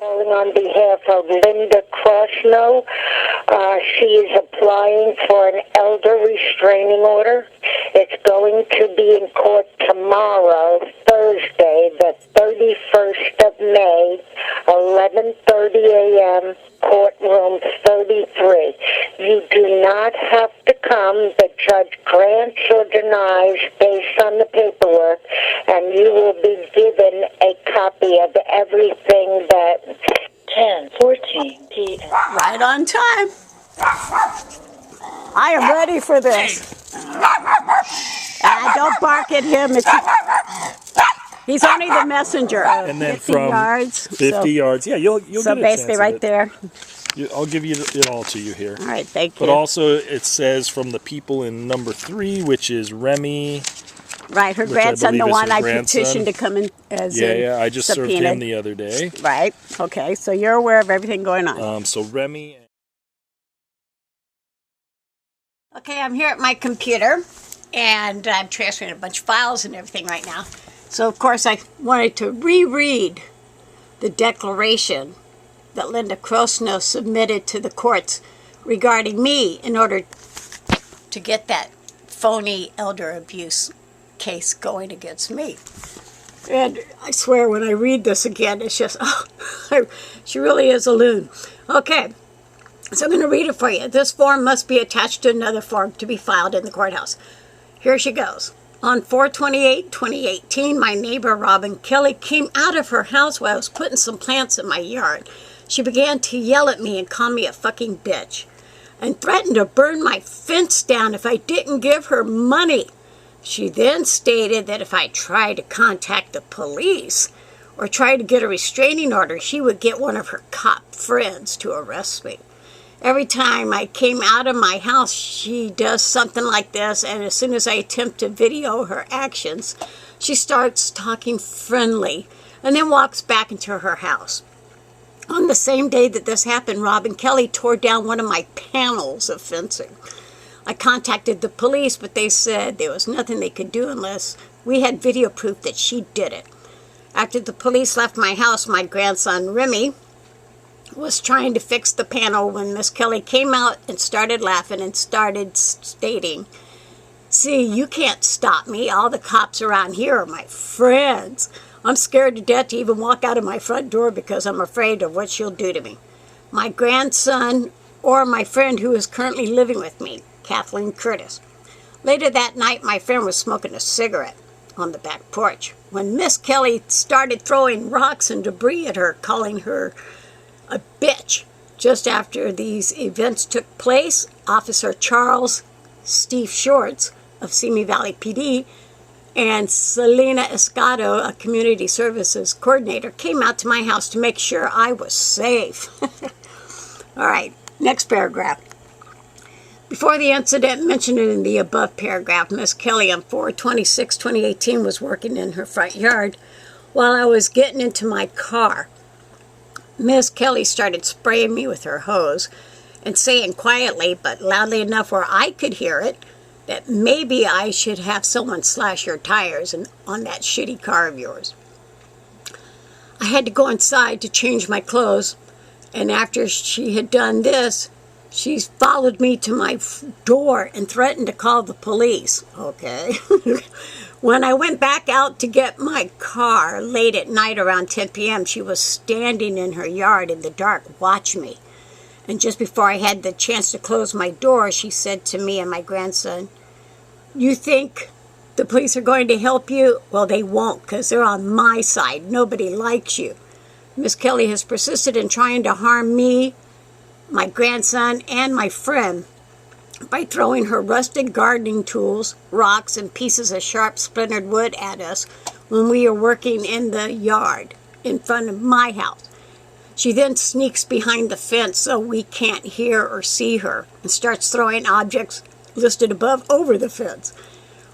Calling on behalf of Linda Crosnoe. She is applying for an elder restraining order. It's going to be in court tomorrow, Thursday, the 31st of May, 11:30 a.m., courtroom 33. You do not have to come. The judge grants or denies based on the paperwork, and you will be given a copy of everything that 10:14 p.m. Right on time. I am ready for this. Don't bark at him. He's only the messenger. And then 50 from yards. 50 yards. Yeah, you'll so get a basically chance right of it. there. I'll give you it all to you here. All right, thank you. But also it says from the people in number 3, which is Remy. Right, her grandson, the one I grandson. petitioned to come in as Yeah, I just subpoenaed. served him the other day. Right, okay, so you're aware of everything going on. So Remy. Okay, I'm here at my computer, and I'm transferring a bunch of files and everything right now. So, of course, I wanted to reread the declaration that Linda Crosnoe submitted to the courts regarding me in order to get that phony elder abuse case going against me. And I swear when I read this again, it's just, oh, she really is a loon. Okay, so I'm going to read it for you. This form must be attached to another form to be filed in the courthouse. Here she goes. On 4/28/2018, my neighbor Robin Kelly came out of her house while I was putting some plants in my yard. She began to yell at me and call me a fucking bitch and threatened to burn my fence down if I didn't give her money. She then stated that if I tried to contact the police or tried to get a restraining order, she would get one of her cop friends to arrest me. Every time I came out of my house, she does something like this, and as soon as I attempt to video her actions, she starts talking friendly and then walks back into her house. On the same day that this happened, Robin Kelly tore down one of my panels of fencing. I contacted the police, but they said there was nothing they could do unless we had video proof that she did it. After the police left my house, my grandson Remy was trying to fix the panel when Miss Kelly came out and started laughing and started stating, "See, you can't stop me. All the cops around here are my friends. I'm scared to death to even walk out of my front door because I'm afraid of what she'll do to me. My grandson or my friend who is currently living with me, Kathleen Curtis." Later that night, my friend was smoking a cigarette on the back porch when Miss Kelly started throwing rocks and debris at her, calling her a bitch. Just after these events took place, Officer Charles Steve Shorts of Simi Valley PD and Selena Escato, a community services coordinator, came out to my house to make sure I was safe. All right, next paragraph. Before the incident mentioned in the above paragraph, Miss Kelly on 4/26/2018 was working in her front yard while I was getting into my car. Miss Kelly started spraying me with her hose and saying quietly but loudly enough where I could hear it that maybe I should have someone slash your tires on that shitty car of yours. I had to go inside to change my clothes, and after she had done this, she followed me to my door and threatened to call the police. Okay. When I went back out to get my car late at night around 10 p.m., she was standing in her yard in the dark watching me. And just before I had the chance to close my door, she said to me and my grandson, "You think the police are going to help you? Well, they won't, because they're on my side. Nobody likes you." Miss Kelly has persisted in trying to harm me, my grandson, and my friend by throwing her rusted gardening tools, rocks, and pieces of sharp splintered wood at us when we are working in the yard in front of my house. She then sneaks behind the fence so we can't hear or see her and starts throwing objects listed above over the fence.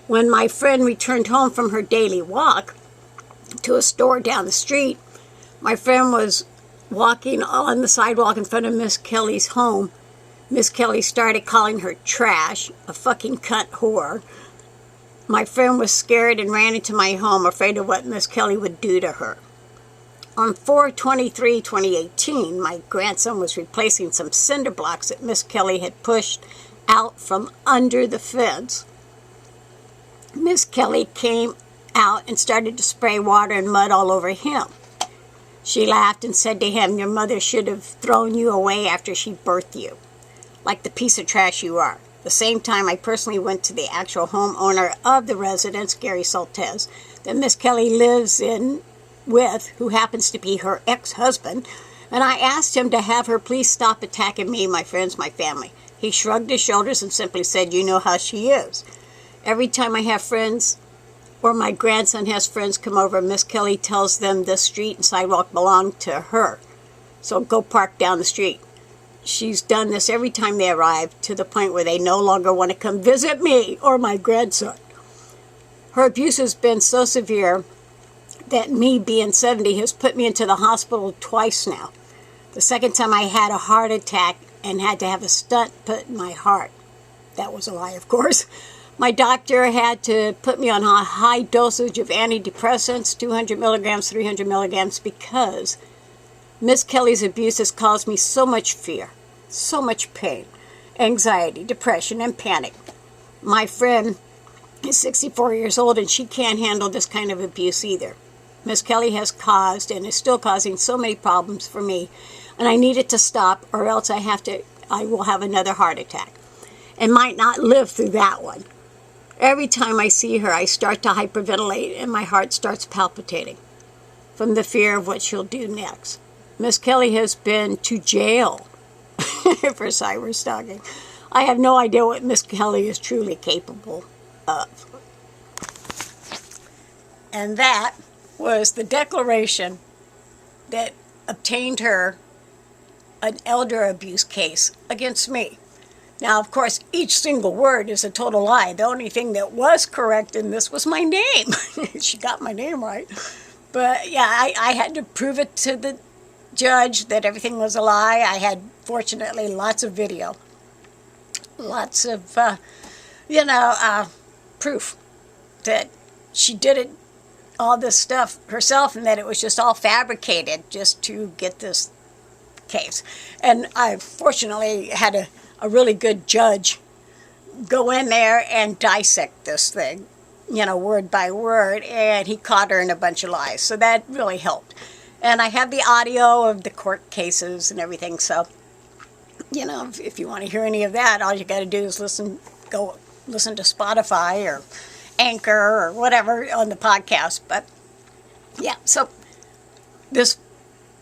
When my friend returned home from her daily walk to a store down the street, my friend was walking on the sidewalk in front of Miss Kelly's home. Miss Kelly started calling her trash, a fucking cunt whore. My friend was scared and ran into my home, afraid of what Miss Kelly would do to her. On 4/23/2018, my grandson was replacing some cinder blocks that Miss Kelly had pushed out from under the fence. Miss Kelly came out and started to spray water and mud all over him. She laughed and said to him, "Your mother should have thrown you away after she birthed you, like the piece of trash you are." The same time, I personally went to the actual homeowner of the residence, Gary Soltez, that Miss Kelly lives in with, who happens to be her ex-husband, and I asked him to have her please stop attacking me, my friends, my family. He shrugged his shoulders and simply said, "You know how she is." Every time I have friends or my grandson has friends come over, Miss Kelly tells them the street and sidewalk belong to her, so go park down the street. She's done this every time they arrive, to the point where they no longer want to come visit me or my grandson. Her abuse has been so severe that me being 70 has put me into the hospital twice now. The second time I had a heart attack and had to have a stent put in my heart. That was a lie, of course. My doctor had to put me on a high dosage of antidepressants, 200 milligrams, 300 milligrams, because Miss Kelly's abuse has caused me so much fear, so much pain, anxiety, depression, and panic. My friend is 64 years old, and she can't handle this kind of abuse either. Miss Kelly has caused and is still causing so many problems for me, and I need it to stop, or else I will have another heart attack and might not live through that one. Every time I see her, I start to hyperventilate and my heart starts palpitating from the fear of what she'll do next. Miss Kelly has been to jail for cyber stalking. I have no idea what Miss Kelly is truly capable of. And that was the declaration that obtained her an elder abuse case against me. Now, of course, each single word is a total lie. The only thing that was correct in this was my name. She got my name right. But yeah, I had to prove it to the judge that everything was a lie. I had, fortunately, lots of video. Lots of, proof that she did it, all this stuff herself, and that it was just all fabricated just to get this case. And I fortunately had a really good judge go in there and dissect this thing, word by word, and he caught her in a bunch of lies. So that really helped. And I have the audio of the court cases and everything, so, if you want to hear any of that, all you got to do is go listen to Spotify or Anchor or whatever on the podcast. But yeah, so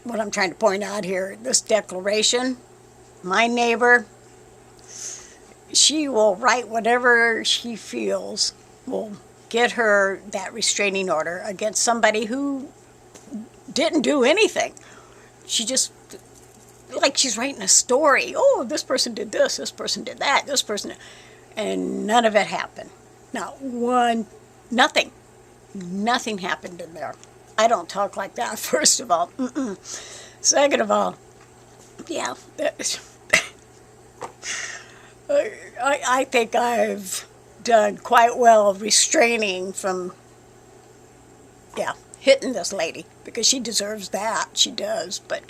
what I'm trying to point out here, this declaration, my neighbor, she will write whatever she feels will get her that restraining order against somebody who didn't do anything. She just, like she's writing a story. Oh, this person did this person did that, this person, and none of it happened. Nothing happened in there. I don't talk like that, first of all. Second of all, yeah, I think I've done quite well restraining from, hitting this lady, because she deserves that. She does. But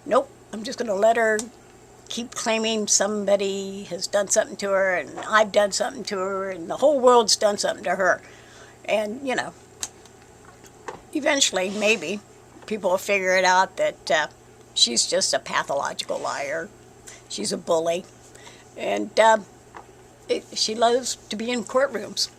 nope, I'm just going to let her keep claiming somebody has done something to her, and I've done something to her, and the whole world's done something to her. And, eventually, maybe, people will figure it out that she's just a pathological liar. She's a bully. And she loves to be in courtrooms.